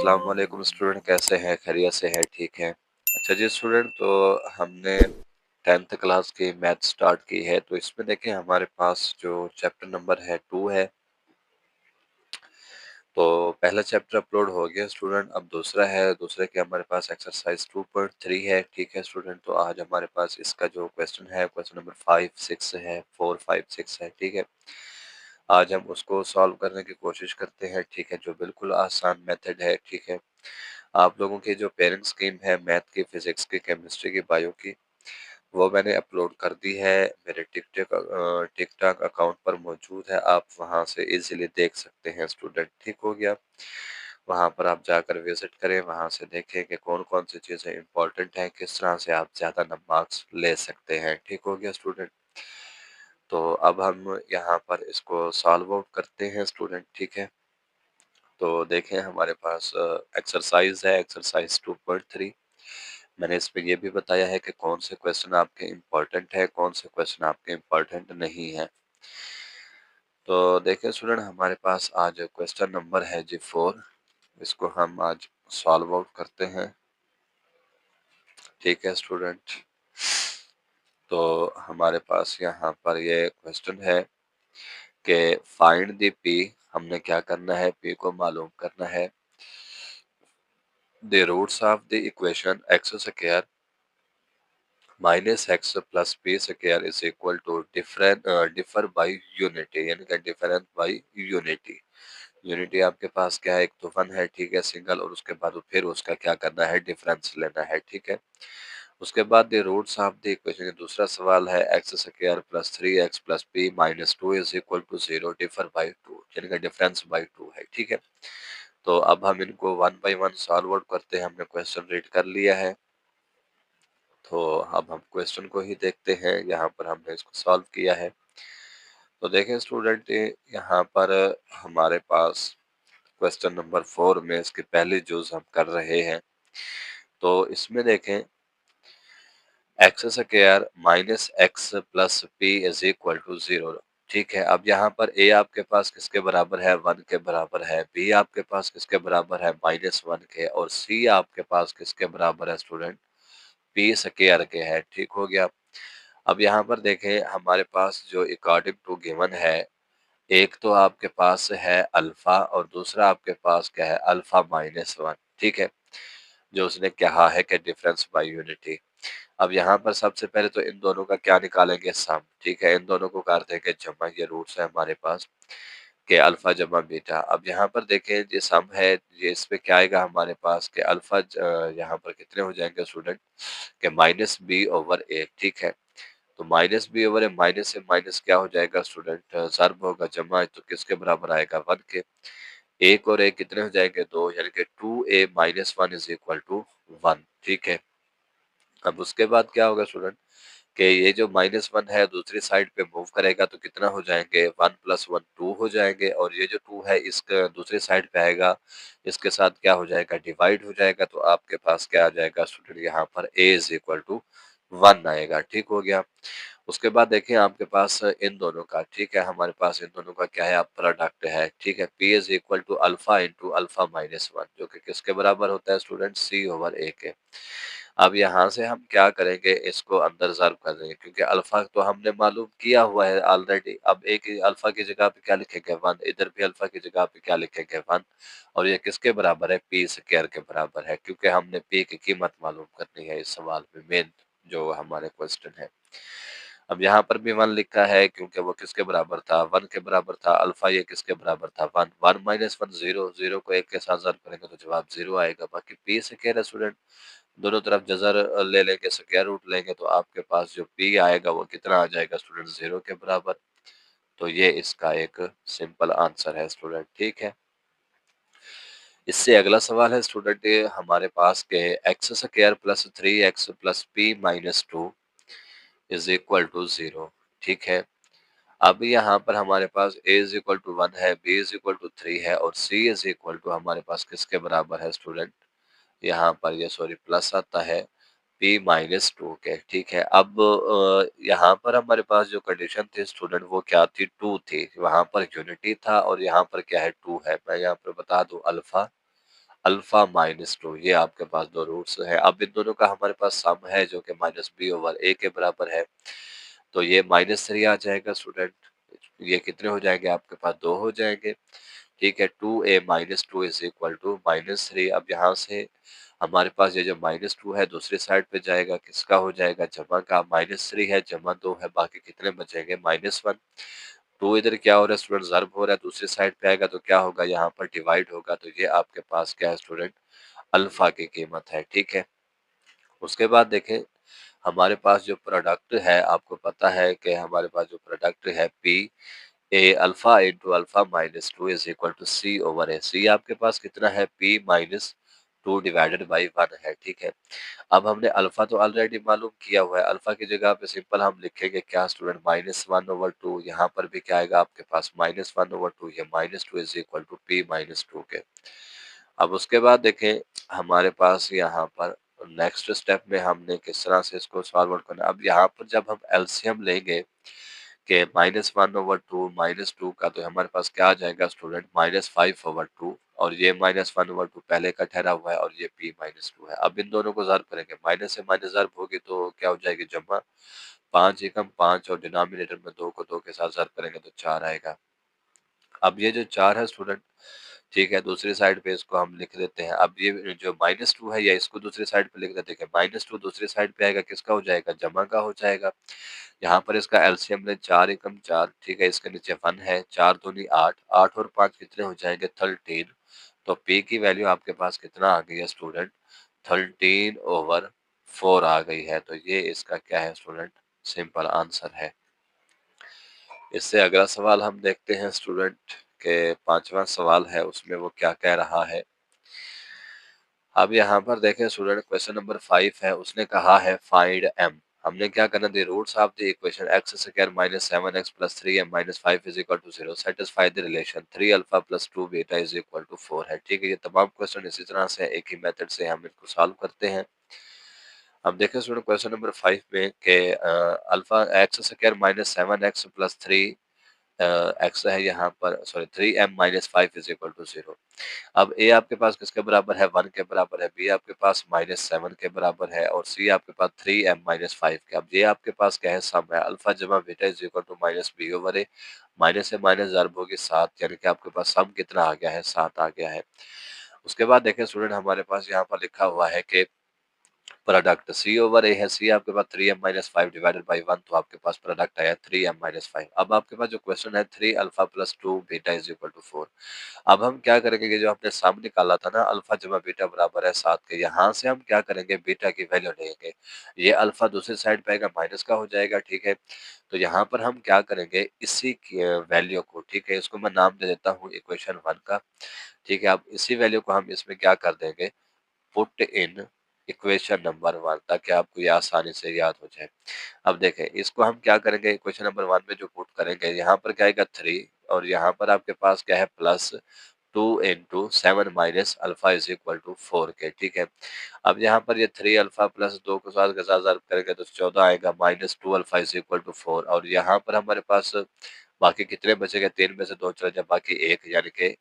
अस्सलाम वालेकुम स्टूडेंट, कैसे हैं? खैरियत से हैं? ठीक है। अच्छा जी स्टूडेंट, तो हमने 10th क्लास की मैथ स्टार्ट की है। तो इसमें देखें हमारे पास जो चैप्टर नंबर है 2 है। तो पहला चैप्टर अपलोड हो गया स्टूडेंट, अब दूसरा है। दूसरे के हमारे पास एक्सरसाइज 2.3 है। ठीक है स्टूडेंट, तो आज हमारे पास इसका जो क्वेश्चन है, क्वेश्चन नंबर 5 6 है, 4 5 6 है। ठीक है, आज हम उसको सॉल्व करने की कोशिश करते हैं। ठीक है, जो बिल्कुल आसान मेथड है। ठीक है, आप लोगों की जो पेरेंट स्कीम है मैथ की, फिजिक्स की, केमिस्ट्री की, बायो की, वो मैंने अपलोड कर दी है। मेरे टिकटॉक अकाउंट पर मौजूद है। आप वहां से इजीली देख सकते हैं स्टूडेंट। ठीक हो गया, वहां पर आप जाकर विजिट करें, वहां से देखें कि कौन कौन सी चीजें इंपॉर्टेंट हैं, किस तरह से आप ज्यादा मार्क्स ले सकते हैं। ठीक हो गया स्टूडेंट, तो अब हम यहाँ पर इसको सॉल्व आउट करते हैं स्टूडेंट। ठीक है, तो देखें हमारे पास एक्सरसाइज है, एक्सरसाइज 2.3। मैंने इसमें ये भी बताया है कि कौन से क्वेश्चन आपके इम्पोर्टेंट है, कौन से क्वेश्चन आपके इम्पोर्टेंट नहीं है। तो देखें स्टूडेंट, हमारे पास आज क्वेश्चन नंबर है जी 4। इसको हम आज सॉल्व आउट करते हैं। ठीक है स्टूडेंट, तो हमारे पास यहाँ पर ये क्वेश्चन है कि फाइंड द पी। हमने क्या करना है, पी को मालूम करना है। The roots of the equation x square minus x plus p square is equal to differ by unity, यानी कि डिफरेंस बाई यूनिटी। यूनिटी आपके पास क्या है, एक तो वन है। ठीक है, सिंगल, और उसके बाद फिर उसका क्या करना है, डिफरेंस लेना है। ठीक है, उसके बाद the roots of the equation, दूसरा सवाल है x square plus 3x plus p minus 2 is equal to 0 differ by 2, यानी कि डिफरेंस बाई 2 है। ठीक है, तो अब हम इनको one by one solve out करते हैं। हमने क्वेश्चन रीड कर लिया है, तो अब हम क्वेश्चन को ही देखते हैं। यहाँ पर हमने इसको सॉल्व किया है। तो देखें स्टूडेंट, यहाँ पर हमारे पास क्वेश्चन नंबर 4 में इसकी पहली यूज हम कर रहे हैं। तो इसमें देखें x square minus x plus p is equal to 0। ठीक है, अब यहाँ पर ए आपके पास किसके बराबर है, 1 के बराबर है। बी आपके पास किसके बराबर है, -1 के। और सी आपके पास किसके बराबर है स्टूडेंट, पी स्क्वायर के है। ठीक हो गया, अब यहाँ पर देखें हमारे पास जो अकॉर्डिंग टू गिवन है, एक तो आपके पास है अल्फा और दूसरा आपके पास क्या है, अल्फा -1। ठीक है, जो उसने कहा है कि डिफरेंस बाय यूनिटी। अब यहाँ पर सबसे पहले तो इन दोनों का क्या निकालेंगे, सम। ठीक है, इन दोनों को कर देंगे जमा, ये रूट्स है हमारे पास के अल्फा जमा बीटा। अब यहाँ पर देखें ये सम है, ये इस पे क्या आएगा हमारे पास के अल्फा यहाँ पर कितने हो जाएंगे स्टूडेंट के -b/a। ठीक है, तो -b/a, माइनस से माइनस क्या हो जाएगा स्टूडेंट, ज़र्ब होगा, जमा तो किसके बराबर आएगा, 1 के। एक और एक कितने हो जाएंगे, 2, यानी कि 2a-1 इज इक्वल टू 1। ठीक है, अब उसके बाद क्या होगा स्टूडेंट कि ये जो -1 है दूसरी साइड पे मूव करेगा तो कितना हो जाएंगे, 1 + 1 2 हो जाएंगे। और ये जो 2 है इसका दूसरी साइड पे आएगा, इसके साथ क्या हो जाएगा, डिवाइड हो जाएगा। तो आपके पास क्या आ जाएगा स्टूडेंट, यहाँ पर a इज इक्वल टू 1 आएगा। ठीक हो गया, उसके बाद देखिए आपके पास इन दोनों का, ठीक है, हमारे पास इन दोनों का क्या है, अब प्रोडक्ट है। ठीक है, p is equal to alpha into alpha -1, जो कि किसके बराबर होता है स्टूडेंट, c/a के। अब यहाँ से हम क्या करेंगे, इसको अंदर ज़र्ब कर देंगे, क्योंकि अल्फा तो हमने मालूम किया हुआ है ऑलरेडी। अब एक अल्फा की जगह पे क्या लिखेंगे, 1। इधर भी अल्फा की जगह पे क्या लिखेंगे, 1। और ये किसके बराबर है, पी स्क्वायर के बराबर है, क्योंकि हमने पी की कीमत मालूम करनी है इस सवाल में, मेन जो हमारे क्वेश्चन है। अब यहाँ पर भी 1 लिखा है क्योंकि वो किसके बराबर था, 1 के बराबर था। अल्फा ये किसके बराबर था, 1। 1 - 1 0, 0 को 1 के साथ ज़र्ब करेंगे तो जवाब 0 आएगा। बाकी पी स्क्वायर है स्टूडेंट, दोनों तरफ जज़र ले लेंगे, स्क्वायर रूट लेंगे, तो आपके पास जो पी आएगा वो कितना आ जाएगा स्टूडेंट, 0 के बराबर। तो ये इसका एक सिंपल आंसर है स्टूडेंट। ठीक है, इससे अगला सवाल है स्टूडेंट, ये हमारे पास के x square plus 3x plus p minus 2 is equal to 0। ठीक है, अब यहाँ पर हमारे पास a इज इक्वल टू 1 है, b इज इक्वल टू 3 है और c इज इक्वल टू हमारे पास किसके बराबर है स्टूडेंट, यहाँ पर ये सॉरी प्लस आता है p-2 के। ठीक है, अब यहाँ पर हमारे पास जो कंडीशन थी स्टूडेंट वो क्या थी, 2 थी। वहां पर यूनिटी था और यहाँ पर क्या है, 2 है। मैं यहाँ पर बता दूं, अल्फा अल्फा माइनस टू, ये आपके पास दो रूट्स है। अब इन दोनों का हमारे पास सम है जो कि माइनस बी ओवर ए के बराबर है। तो ये माइनस थ्री आ जाएगा स्टूडेंट। ये कितने हो जाएंगे आपके पास, दो हो जाएंगे। ठीक है, two a minus two is equal to minus three. अब यहाँ से हमारे पास ये जो माइनस टू है दूसरी साइड पे जाएगा, किसका हो जाएगा, जमा का। माइनस थ्री है जमा दो है, बाकी कितने बचेंगे, माइनस वन। टू इधर क्या हो रहा है स्टूडेंट, ज़र्ब हो रहा है, दूसरी साइड पे आएगा तो क्या होगा, यहाँ पर डिवाइड होगा। तो ये आपके पास क्या है स्टूडेंट, अल्फा की कीमत है। ठीक है, उसके बाद देखें हमारे पास जो प्रोडक्ट है, आपको पता है कि हमारे पास जो प्रोडक्ट है P A alpha into alpha minus two is equal to C over A. C आपके पास कितना है, P minus two divided by one है। ठीक है, अब हमने अल्फा तो ऑलरेडी मालूम किया हुआ है, अल्फा की जगह पे सिंपल हम लिखेंगे क्या student, minus one over two. यहाँ पर भी क्या आएगा आपके पास, माइनस वन ओवर टू, ये minus two is equal to p minus two के। अब उसके बाद देखें हमारे पास यहाँ पर नेक्स्ट स्टेप में हमने किस तरह से इसको सॉल्व आउट करना। अब यहाँ पर जब हम एलसीएम लेंगे कि minus one over two minus two का, तो हमारे पास क्या आ जाएगा student, minus five over two. और ये माइनस वन ओवर टू पहले का ठहरा हुआ है, और ये पी माइनस टू है। अब इन दोनों को ज़र्ब करेंगे, माइनस से माइनस ज़र्ब होगी तो क्या हो जाएगी, जमा। पाँच एकम पाँच, और डिनोमिनेटर में दो को दो के साथ ज़र्ब करेंगे तो चार आएगा। अब ये जो चार है स्टूडेंट, ठीक है, दूसरी साइड पे इसको हम लिख देते हैं। अब ये जो माइनस टू है, या इसको दूसरी साइड पे लिख देते हैं, माइनस टू दूसरी साइड पे आएगा, किसका हो जाएगा, जमा का हो जाएगा। यहाँ पर इसका एलसीएम ले, चार एकम चार, ठीक है, इसके नीचे वन है, चार दूनी आठ, आठ और पाँच कितने हो जाएंगे, 13। तो पी की वैल्यू आपके पास कितना आ गई है स्टूडेंट, 13/4 आ गई है। तो ये इसका क्या है स्टूडेंट, सिंपल आंसर है। इससे अगला सवाल हम देखते हैं स्टूडेंट के पांचवा सवाल है, उसमें वो क्या कह रहा है। अब यहाँ पर देखें स्टूडेंट, क्वेश्चन नंबर 5 है, उसने कहा है फाइंड एम। हमने क्या करना, the roots of the equation x square minus seven x plus three M minus five is equal to zero satisfy the relation three alpha plus two beta is equal to four है। ठीक है, ये तमाम question इसी तरह से एक ही method से हम इनको सॉल्व करते हैं। अब देखें स्टूडेंट क्वेश्चन नंबर 5 में के alpha x square minus seven x plus three x है यहाँ पर, sorry three M minus five is equal to zero. अब ए आपके पास किसके बराबर है, वन के बराबर है, बी आपके पास माइनस सेवन के बराबर है, और सी आपके पास थ्री एम माइनस फाइव के। अब ये आपके पास क्या है, सम है, अल्फा जमा beta is equal to minus b over a. Minus से माइनस ज़र्ब होगी सात, यानी कि आपके पास सम कितना आ गया है, सात आ गया है। उसके बाद देखें स्टूडेंट, हमारे पास यहाँ पर लिखा हुआ है कि प्रोडक्ट सी ओवर ए है, सी आपके पास three M minus five divided by one, तो आपके पास प्रोडक्ट आया थ्री एम माइनस फाइव। अब आपके पास जो क्वेश्चन है, three alpha plus two beta is equal to four. अब हम क्या करेंगे, कि जो हमने साम निकाला था ना, अल्फा जमा बीटा बराबर है सात के, यहाँ से हम क्या करेंगे, बीटा की वैल्यू लेंगे। ये अल्फा दूसरी साइड पे आएगा, माइनस का हो जाएगा। ठीक है, तो यहाँ पर हम क्या करेंगे, इसी की वैल्यू को, ठीक है, इसको मैं नाम दे देता हूँ इक्वेशन वन का। ठीक है, अब इसी वैल्यू को हम इसमें क्या कर देंगे, put in equation number one, ताकि आपको ये आसानी से याद हो जाए। अब देखें इसको हम क्या करेंगे, इक्वेशन नंबर वन में जो पुट करेंगे, यहाँ पर क्या आएगा थ्री, और यहाँ पर आपके पास क्या है, plus two into seven minus alpha is equal to four के। ठीक है, अब यहाँ पर ये थ्री अल्फा प्लस दो को साथ के साथ ज़र्ब करेंगे तो चौदह आएगा, minus two alpha is equal to four. और यहाँ पर हमारे पास बाकी कितने बचेंगे, तीन में से दो चले जाए, बाकी एक, यानी कि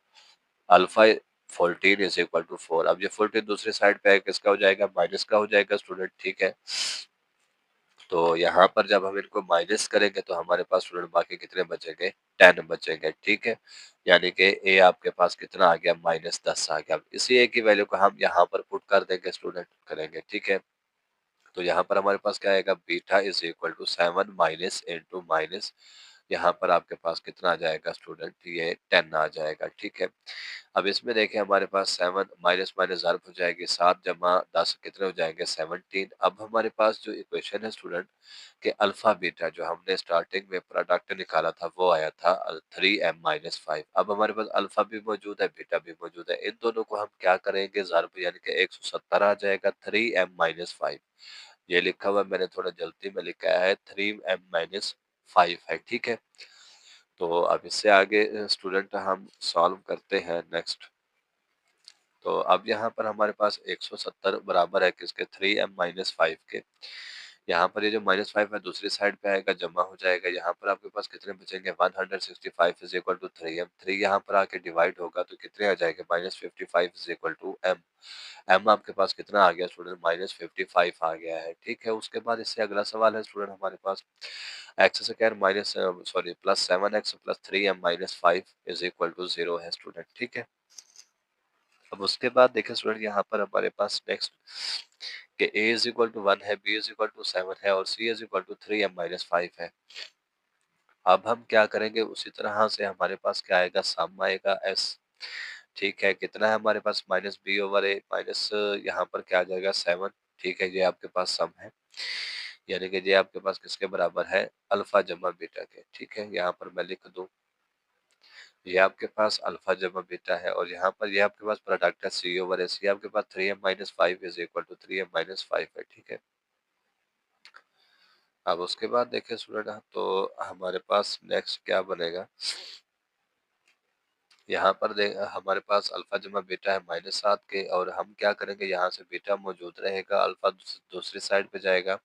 alpha 14 is equal to four. अब ये 14 दूसरी साइड पे है, किसका हो जाएगा, माइनस का हो जाएगा स्टूडेंट। ठीक है, तो यहाँ पर जब हम इनको माइनस करेंगे तो हमारे पास स्टूडेंट बाकी कितने बचेंगे, 10 बचेंगे। ठीक है, यानी कि ए आपके पास कितना आ गया, माइनस 10 आ गया। अब इसी ए की वैल्यू को हम यहाँ पर पुट कर देंगे स्टूडेंट, करेंगे। ठीक है, तो यहाँ पर हमारे पास क्या आएगा, beta is equal to seven minus into minus, यहाँ पर आपके पास कितना आ जाएगा स्टूडेंट, ये 10 आ जाएगा। ठीक है, अब इसमें देखें हमारे पास सेवन माइनस माइनस ज़र्ब हो जाएगी, सात जमा दस कितने हो जाएंगे, 17। अब हमारे पास जो इक्वेशन है स्टूडेंट के अल्फा बीटा, जो हमने स्टार्टिंग में प्रोडक्ट निकाला था, वो आया था थ्री एम माइनस फाइव। अब हमारे पास अल्फा भी मौजूद है, बीटा भी मौजूद है, इन दोनों को हम क्या करेंगे, ज़र्ब, यानी कि 170 आ जाएगा, थ्री एम माइनस फाइव। ये लिखा हुआ मैंने थोड़ा जल्दी में लिखा है, थ्री एम माइनस फाइव है। ठीक है, तो अब इससे आगे स्टूडेंट हम सॉल्व करते हैं नेक्स्ट। तो अब यहाँ पर हमारे पास 170 बराबर है किसके, थ्री एम माइनस फाइव के। यहाँ पर ये जो -5 है दूसरी साइड पे आएगा, जमा हो जाएगा। यहाँ पर आपके पास कितने बचेंगे, 165 इज़ इक्वल टू 3m। 3 यहाँ पर आके डिवाइड होगा तो कितने आ जाएंगे, -55 is equal to m। m आपके पास कितना आ गया स्टूडेंट, -55 आ गया है। ठीक है, उसके बाद इससे अगला सवाल है स्टूडेंट हमारे पास, x square minus sorry +7x + 3m - 5 is equal to 0 है स्टूडेंट। ठीक है, अब उसके बाद देखें स्टूडेंट, यहाँ पर हमारे पास नेक्स्ट कि a इज इक्वल टू 1 है, b इज इक्वल टू 7 है और c is equal to 3m - 5 है। अब हम क्या करेंगे, उसी तरह से हमारे पास क्या आएगा, सम आएगा s। ठीक है, कितना है हमारे पास, -b/a माइनस यहाँ पर क्या आ जाएगा 7। ठीक है, ये आपके पास सम है, यानी कि ये आपके पास किसके बराबर है, अल्फा जमा बीटा के। ठीक है, यहाँ पर मैं लिख दूं, ये आपके पास अल्फा जमा बीटा है और यहाँ पर ये आपके पास प्रोडक्ट है c/a। c आपके पास 3m - 5 is equal to 3m - 5 है। ठीक है, अब उसके बाद देखें स्टूडेंट, तो हमारे पास नेक्स्ट क्या बनेगा, यहाँ पर हमारे पास अल्फा जमा बीटा है -7 के, और हम क्या करेंगे, यहाँ से बीटा मौजूद रहेगा, अल्फा दूसरी साइड पे जाएगा,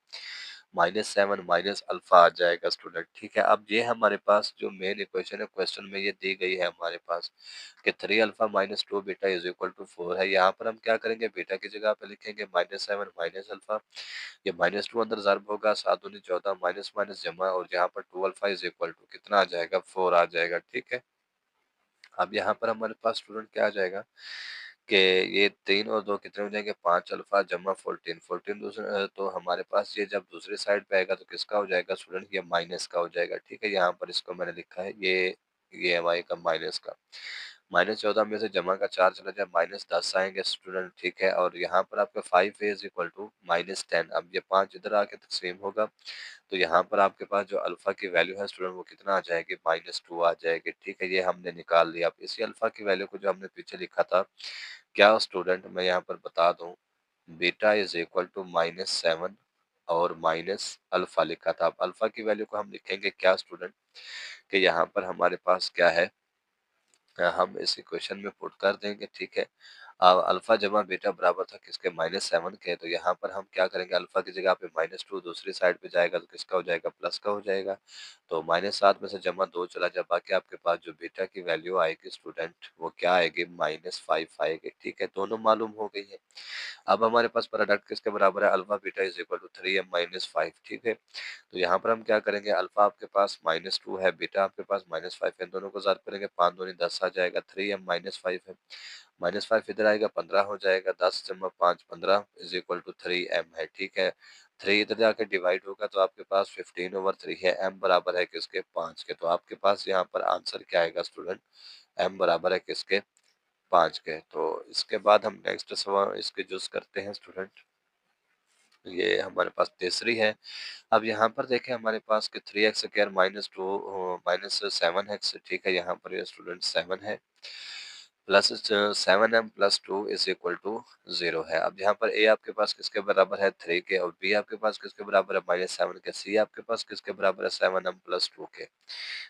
-7 माइनस अल्फा आ जाएगा स्टूडेंट। ठीक है, अब ये हमारे पास जो मेन इक्वेशन है, क्वेश्चन में ये दी गई है हमारे पास कि 3α - 2 बीटा इज इक्वल टू 4 है। यहाँ पर हम क्या करेंगे, बीटा की जगह पे लिखेंगे -7 माइनस अल्फा, ये -2 अंदर ज़र्ब होगा, 7 दूनी 14, माइनस माइनस जमा, और यहाँ पर 2α इज इक्वल टू कितना आ जाएगा, 4 आ जाएगा। ठीक है, अब यहाँ पर हमारे पास स्टूडेंट क्या आ जाएगा कि ये 3 और 2 कितने हो जाएंगे, 5 अल्फा जमा 14। 14 दूसरे तो हमारे पास ये जब दूसरी साइड पे आएगा तो किसका हो जाएगा स्टूडेंट, ये माइनस का हो जाएगा। ठीक है, यहाँ पर इसको मैंने लिखा है, ये हमारे का माइनस का, -14 में से जमा का 4 चला जाए, -10 आएंगे स्टूडेंट। ठीक है, और यहाँ पर आपका 5 इज इक्वल टू -10। अब ये 5 इधर आके तकसीम होगा तो यहाँ पर आपके पास जो अल्फा की वैल्यू है स्टूडेंट, वो कितना आ जाएगी, -2 आ जाएगी। ठीक है, ये हमने निकाल लिया। अब इसी अल्फा की वैल्यू को जो हमने पीछे लिखा था, क्या स्टूडेंट मैं यहाँ पर बता दूं, बीटा इज इक्वल टू -7 और माइनस अल्फा लिखा था। अब अल्फा की वैल्यू को हम लिखेंगे क्या स्टूडेंट, कि यहाँ पर हमारे पास क्या है, हम इस इक्वेशन में पुट कर देंगे। ठीक है, अल्फा जमा बीटा बराबर था किसके, -7 के, तो यहाँ पर हम क्या करेंगे, अल्फा की जगह पे -2 दूसरी साइड पे जाएगा तो किसका हो जाएगा, प्लस का हो जाएगा। तो -7 में से जमा 2 चला जाए, बाकी आपके पास जो बीटा की वैल्यू आएगी स्टूडेंट, वो क्या आएगी, -5 आएगी। ठीक है, दोनों मालूम हो गई है। अब हमारे पास प्रोडक्ट किसके बराबर है, alpha beta is equal to 3m - 5। ठीक है, तो यहाँ पर हम क्या करेंगे, अल्फा आपके पास -2 है, बीटा आपके पास -5 है, दोनों को ज़ाद करेंगे, 5 दूनी 10 आ जाएगा, 3m - 5 है, -5 इधर आएगा, 15 हो जाएगा, 10 जमा 5 15 इज इक्वल टू 3m है। ठीक है, 3 इधर जाके डिवाइड होगा तो आपके पास 15/3 है, m बराबर है किसके, 5 के। तो आपके पास यहाँ पर आंसर क्या आएगा स्टूडेंट, m बराबर है किसके, 5 के। तो इसके बाद हम नेक्स्ट सवाल इसके जुज करते हैं स्टूडेंट, ये हमारे पास तीसरी है। अब यहाँ पर देखें हमारे पास कि 3x स्क्वायर -7x। ठीक है, यहाँ पर ये स्टूडेंट 7 है, plus 7m + 2 is equal to 0 है। अब यहाँ पर a आपके पास किसके बराबर है, 3 के, और b आपके पास किसके बराबर है, -7 के, c आपके पास किसके बराबर है, 7m + 2 के।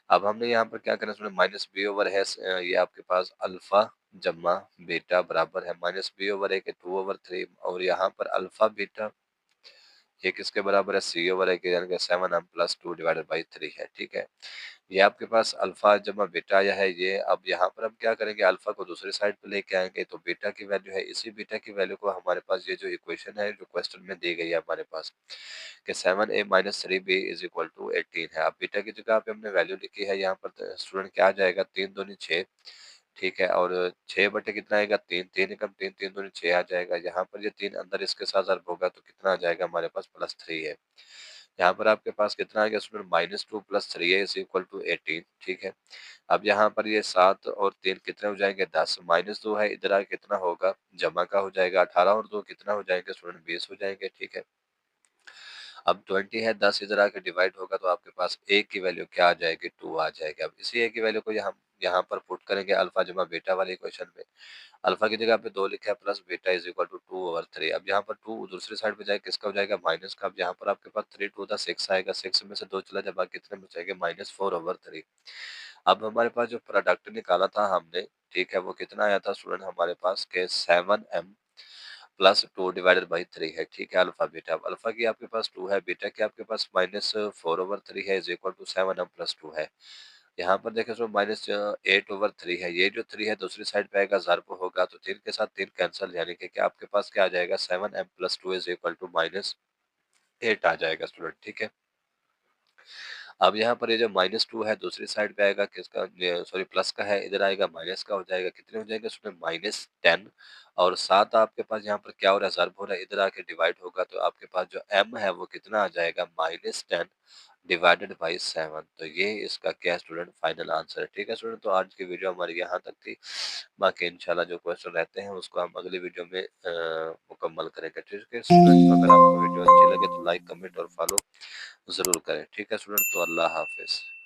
अब हमने यहाँ पर क्या करना है, -b/, है ये आपके पास अल्फा जमा बीटा बराबर है -b/a के 2/3, और यहाँ पर अल्फा बीटा ये किसके बराबर है, c/a के, यानी कि 7m + 2 डिवाइडेड बाई 3 है। ठीक है, ये आपके पास अल्फा जमा बीटा आया है ये। अब यहाँ पर हम क्या करेंगे, अल्फा को दूसरी साइड पे लेके आएंगे तो बीटा की वैल्यू है, इसी बीटा की वैल्यू को हमारे पास ये जो इक्वेशन है जो क्वेश्चन में दी गई है हमारे पास कि 7a - 3b is equal to 18 है। अब बीटा की जगह पे हमने वैल्यू लिखी है, यहाँ पर स्टूडेंट क्या आ जाएगा, 3 दूनी 6। ठीक है, और 6 बटे कितना आएगा, 3, 3 एकम 3, 3 दूनी 6 आ जाएगा। यहाँ पर ये 3 अंदर इसके साथ ज़र्ब होगा तो कितना आ जाएगा, हमारे पास +3 है। यहाँ पर आपके पास कितना आ गया स्टूडेंट, -2 + 3 इज इक्वल टू 18। ठीक है, अब यहाँ पर ये 7 और 3 कितने हो जाएंगे, 10, -2 है, इधर आके कितना होगा, जमा का हो जाएगा, 18 और 2 कितना हो जाएंगे स्टूडेंट, 20 हो जाएंगे। ठीक है, अब 20 है, 10 इधर आके डिवाइड होगा तो आपके पास a की वैल्यू क्या आ जाएगी, 2 आ जाएगी। अब इसी a की वैल्यू को यहाँ पर पुट करेंगे अल्फा जमा बीटा वाले इक्वेशन में। अल्फा की जगह पे 2 लिखा है, plus beta is equal to 2/3। अब यहाँ पर 2 दूसरी साइड पे जाए किसका हो जाएगा, माइनस का। अब यहाँ पर आपके पास 3 2 6 आएगा, 6 में से 2 चला जाए, बाकी कितने बचेंगे, -4/3। अब हमारे पास जो प्रोडक्ट निकाला था हमने, ठीक है, वो कितना आया था स्टूडेंट हमारे पास के 7m प्लस 2 डिवाइडेड बाई 3 है, ठीक है, अल्फा बीटा। अब अल्फा की आपके पास 2 है, बीटा की आपके पास -4/3 है is equal to 7m plus 2 है। यहाँ पर देखें तो -8/3 है, ये जो 3 है दूसरी साइड पे आएगा, ज़र्ब होगा तो 3 के साथ 3 कैंसल, यानी कि क्या आपके पास क्या आ जाएगा, 7m plus 2 is equal to -8 आ जाएगा स्टूडेंट, ठीक है। अब यहाँ पर ये जो -2 है दूसरी साइड पे आएगा किसका, सॉरी प्लस का है, इधर आएगा माइनस का, हो जाएगा कितने हो जाएंगे उसमें -10, और साथ आपके पास यहाँ पर क्या हो रहा है, ज़र्ब हो रहा है, इधर आके डिवाइड होगा तो आपके पास जो m है वो कितना आ जाएगा, -10 डिवाइडेड बाई 7। तो ये इसका क्या स्टूडेंट फाइनल आंसर है, ठीक है स्टूडेंट। तो आज की वीडियो हमारी यहाँ तक थी, बाकी इंशाल्लाह जो क्वेश्चन रहते हैं उसको हम अगली वीडियो में मुकम्मल करेंगे, ठीक है स्टूडेंट। अगर आपको वीडियो अच्छी लगे तो लाइक कमेंट और फॉलो ज़रूर करें, ठीक है स्टूडेंट। तो अल्लाह हाफिज़।